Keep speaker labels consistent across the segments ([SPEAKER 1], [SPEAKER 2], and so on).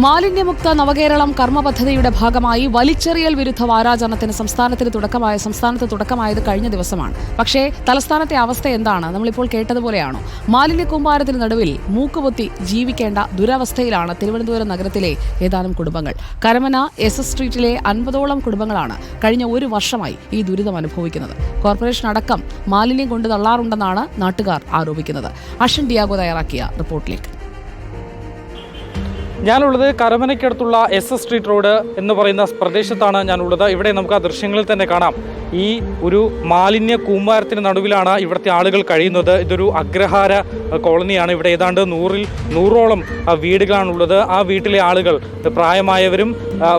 [SPEAKER 1] മാലിന്യമുക്ത നവകേരളം കർമ്മ പദ്ധതിയുടെ ഭാഗമായി വലിച്ചെറിയൽ വിരുദ്ധ വാരാചരണത്തിന് സംസ്ഥാനത്ത് തുടക്കമായത് കഴിഞ്ഞ ദിവസമാണ്. പക്ഷേ തലസ്ഥാനത്തെ അവസ്ഥ എന്താണ്? നമ്മളിപ്പോൾ കേട്ടതുപോലെയാണോ? മാലിന്യ കൂമ്പാരത്തിന് നടുവിൽ മൂക്കുപൊത്തി ജീവിക്കേണ്ട ദുരവസ്ഥയിലാണ് തിരുവനന്തപുരം നഗരത്തിലെ ഏതാനും കുടുംബങ്ങൾ. കരമന SS സ്ട്രീറ്റിലെ 50ഓളം കുടുംബങ്ങളാണ് കഴിഞ്ഞ ഒരു വർഷമായി ഈ ദുരിതം അനുഭവിക്കുന്നത്. കോർപ്പറേഷൻ അടക്കം മാലിന്യം കൊണ്ട് തള്ളാറുണ്ടെന്നാണ് നാട്ടുകാർ ആരോപിക്കുന്നത്. അഷൻ ഡിയാഗോ തയ്യാറാക്കിയ റിപ്പോർട്ടിലേക്ക്.
[SPEAKER 2] ഞാനുള്ളത് കരമനയ്ക്കടുത്തുള്ള SS സ്ട്രീറ്റ് റോഡ് എന്ന് പറയുന്ന പ്രദേശത്താണ് ഞാനുള്ളത്. ഇവിടെ നമുക്ക് ആ ദൃശ്യങ്ങളിൽ തന്നെ കാണാം. ഈ ഒരു മാലിന്യ കൂമ്പാരത്തിന് നടുവിലാണ് ഇവിടുത്തെ ആളുകൾ കഴിയുന്നത്. ഇതൊരു അഗ്രഹാര കോളനിയാണ്. ഇവിടെ ഏതാണ്ട് 100ഓളം വീടുകളാണുള്ളത്. ആ വീട്ടിലെ ആളുകൾ പ്രായമായവരും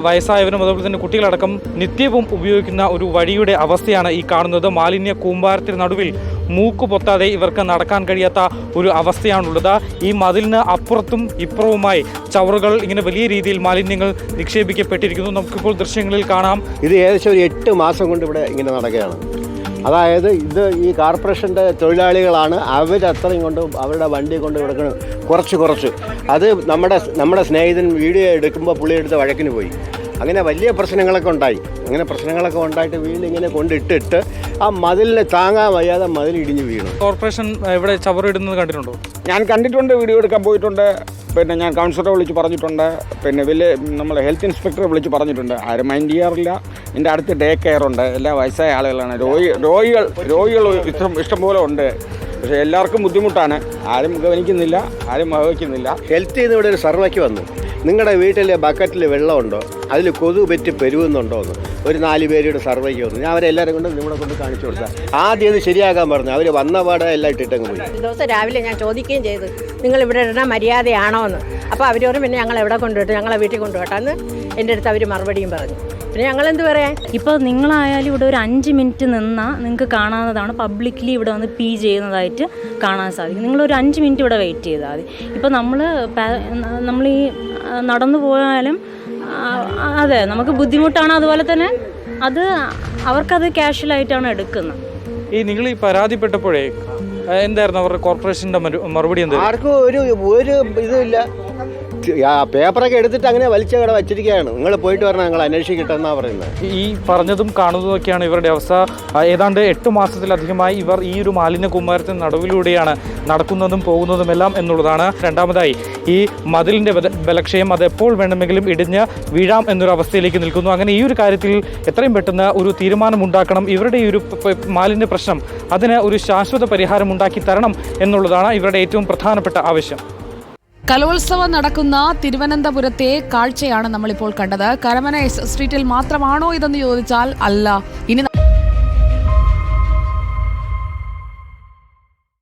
[SPEAKER 2] വയസ്സായവരും അതുപോലെ തന്നെ കുട്ടികളടക്കം നിത്യവും ഉപയോഗിക്കുന്ന ഒരു വഴിയുടെ അവസ്ഥയാണ് ഈ കാണുന്നത്. മാലിന്യ കൂമ്പാരത്തിന് നടുവിൽ മൂക്ക് പൊത്താതെ ഇവർക്ക് നടക്കാൻ കഴിയാത്ത ഒരു അവസ്ഥയാണുള്ളത്. ഈ മതിലിന് അപ്പുറത്തും ഇപ്പുറവുമായി ചവറുകൾ ഇങ്ങനെ വലിയ രീതിയിൽ മാലിന്യങ്ങൾ നിക്ഷേപിക്കപ്പെട്ടിരിക്കുന്നു. നമുക്കിപ്പോൾ ദൃശ്യങ്ങളിൽ കാണാം.
[SPEAKER 3] ഇത് ഏകദേശം ഒരു 8 മാസം കൊണ്ട് ഇവിടെ ഇങ്ങനെ നടക്കുകയാണ്. അതായത് ഇത് ഈ കോർപ്പറേഷൻ്റെ തൊഴിലാളികളാണ് അവരത്രയും കൊണ്ട് അവരുടെ വണ്ടി കൊണ്ട് കൊടുക്കണം കുറച്ച് അത് നമ്മുടെ സ്നേഹിതൻ വീഡിയോ എടുക്കുമ്പോൾ പുള്ളി എടുത്ത് വഴക്കിന് പോയി. അങ്ങനെ വലിയ പ്രശ്നങ്ങളൊക്കെ ഉണ്ടായി. അങ്ങനെ പ്രശ്നങ്ങളൊക്കെ ഉണ്ടായിട്ട് വീടിങ്ങനെ കൊണ്ടിട്ടിട്ട് ആ മതിലിനെ താങ്ങാൻ വയ്യാതെ മതിൽ ഇടിഞ്ഞ് വീണു.
[SPEAKER 2] കോർപ്പറേഷൻ ഇവിടെ ചവറിടുന്നത് കണ്ടിട്ടുണ്ടോ?
[SPEAKER 4] ഞാൻ കണ്ടിട്ടുണ്ട്, വീഡിയോ എടുക്കാൻ പോയിട്ടുണ്ട്. പിന്നെ ഞാൻ കൗൺസിലറെ വിളിച്ച് പറഞ്ഞിട്ടുണ്ട്. പിന്നെ നമ്മളെ ഹെൽത്ത് ഇൻസ്പെക്ടറെ വിളിച്ച് പറഞ്ഞിട്ടുണ്ട്. ആരും മൈൻഡ് ചെയ്യാറില്ല. എൻ്റെ അടുത്ത് ഡേ കെയർ ഉണ്ട്. എല്ലാ വയസ്സായ ആളുകളാണ്. രോഗികൾ ഇഷ്ടംപോലെ ഉണ്ട്. പക്ഷേ എല്ലാവർക്കും ബുദ്ധിമുട്ടാണ്. ആരും ഗവനിക്കുന്നില്ല, ആരും വഹിക്കുന്നില്ല.
[SPEAKER 3] ഹെൽത്തിൽ നിന്ന് ഇവിടെ ഒരു സർവേക്ക് വന്നു. നിങ്ങളുടെ വീട്ടിലെ ബക്കറ്റിൽ വെള്ളമുണ്ടോ, അതിൽ കൊതു പറ്റി പെരുകുന്നുണ്ടോ എന്ന് ഒരു 4 പേരുടെ സർവേക്ക് വന്നു. ഞാൻ അവരെല്ലാവരും കൊണ്ട് നിങ്ങളെ കൊണ്ട് കാണിച്ചു കൊടുത്താൽ ആദ്യം ഇത് ശരിയാക്കാൻ പറഞ്ഞു. അവർ വന്ന പാടെ എല്ലാം ഇട്ടിട്ടങ്ങ് പോയി.
[SPEAKER 5] ദിവസം രാവിലെ ഞാൻ ചോദിക്കുകയും ചെയ്തു, നിങ്ങൾ ഇവിടെ ഇടുന്ന മര്യാദയാണോ എന്ന്. അപ്പോൾ അവരോട് പിന്നെ ഞങ്ങൾ എവിടെ കൊണ്ടുപോയിട്ട് ഞങ്ങളെ വീട്ടിൽ കൊണ്ടുപോട്ടെന്ന് എൻ്റെ അടുത്ത് അവർ മറുപടിയും പറഞ്ഞു. പിന്നെ ഞങ്ങളെന്ത് പറയാൻ?
[SPEAKER 6] ഇപ്പോൾ നിങ്ങളായാലും ഇവിടെ ഒരു 5 മിനിറ്റ് നിന്നാൽ നിങ്ങൾക്ക് കാണാവുന്നതാണ്. പബ്ലിക്കലി ഇവിടെ വന്ന് പീ ചെയ്യുന്നതായിട്ട് കാണാൻ സാധിക്കും. നിങ്ങളൊരു 5 മിനിറ്റ് ഇവിടെ വെയിറ്റ് ചെയ്താൽ മതി. ഇപ്പോൾ നമ്മൾ ഈ നടന്നു പോയാലും അതെ നമുക്ക് ബുദ്ധിമുട്ടാണ്. അതുപോലെ തന്നെ അവർക്കത് ക്യാഷ്വലായിട്ടാണ് എടുക്കുന്നത്.
[SPEAKER 2] ഈ നിങ്ങൾ ഈ പരാതിപ്പെട്ടപ്പോഴേ എന്തായിരുന്നു അവരുടെ കോർപ്പറേഷൻ്റെ മറുപടി? എന്താ?
[SPEAKER 3] ആർക്കും ഒരു ഇതുമില്ല. പേപ്പറൊക്കെ എടുത്തിട്ട് അങ്ങനെ വലിച്ച കട വച്ചിരിക്കുകയാണ്. നിങ്ങൾ പോയിട്ട് പറഞ്ഞാൽ ഞങ്ങൾ അന്വേഷിക്കട്ടെന്നാണ് പറയുന്നത്.
[SPEAKER 2] ഈ പറഞ്ഞതും കാണുന്നതൊക്കെയാണ് ഇവരുടെ അവസ്ഥ. ഏതാണ്ട് 8 മാസത്തിലധികമായി ഇവർ ഈ ഒരു മാലിന്യ കൂമ്പാരത്തിന് നടുവിലൂടെയാണ് നടക്കുന്നതും പോകുന്നതുമെല്ലാം എന്നുള്ളതാണ്. രണ്ടാമതായി ഈ മതിലിൻ്റെ ബലക്ഷയം അത് എപ്പോൾ വേണമെങ്കിലും ഇടിഞ്ഞ് വീഴാം എന്നൊരു അവസ്ഥയിലേക്ക് നിൽക്കുന്നു. അങ്ങനെ ഈ ഒരു കാര്യത്തിൽ എത്രയും പെട്ടെന്ന് ഒരു തീരുമാനമുണ്ടാക്കണം. ഇവരുടെ ഈ ഒരു മാലിന്യ പ്രശ്നം അതിന് ഒരു ശാശ്വത പരിഹാരം ഉണ്ടാക്കി തരണം എന്നുള്ളതാണ് ഇവരുടെ ഏറ്റവും പ്രധാനപ്പെട്ട ആവശ്യം.
[SPEAKER 1] കലോത്സവം നടക്കുന്ന തിരുവനന്തപുരത്തെ കാഴ്ചയാണ് നമ്മളിപ്പോൾ കണ്ടത്. കരമന SS സ്ട്രീറ്റിൽ മാത്രമാണോ ഇതെന്ന് ചോദിച്ചാൽ അല്ല. ഇനി